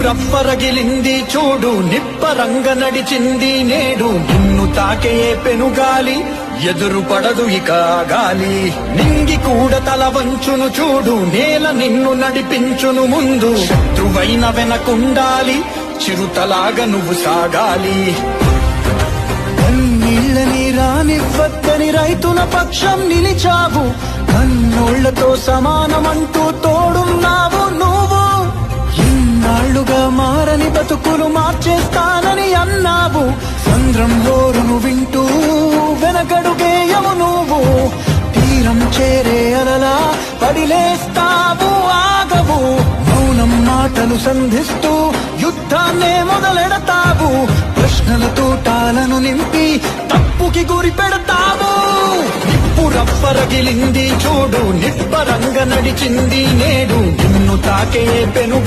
రప్పరగిలింది చూడు, నిప్పరంగ నడిచింది నేడు. నిన్ను తాకే పెనుగాలి ఎదురు పడదు ఇక గాలి. నింగి కూడా తల వంచును చూడు, నేల నిన్ను నడిపించును ముందు. శత్రువైన వెనకుండాలి, చిరుతలాగా నువ్వు సాగాలి. కన్నీళ్ళని రానివ్వద్దని రైతుల పక్షం నిలిచావు. కన్నోళ్లతో సమానమంటూ తోడున్నావు నువ్వు. ఇన్నాళ్లుగా మారని బతుకులు మార్చేస్తానని అన్నావు. సంద్రం హోరును వింటూ వెనకడుగేయవు నువ్వు. తీరం చేరే అలలా పడిలేస్తావు, ఆగవు. మౌనం మాటలు సంధిస్తూ యుద్ధాన్నే మొదలెడతావు. ప్రశ్నల తూటాలను నింపి తప్పుకి గురి పెడతావు. నిప్పు రప్పరగిలింది చూడు, నిప్పరంగ నడిచింది నేడు. నిన్ను తాకే పెనుగా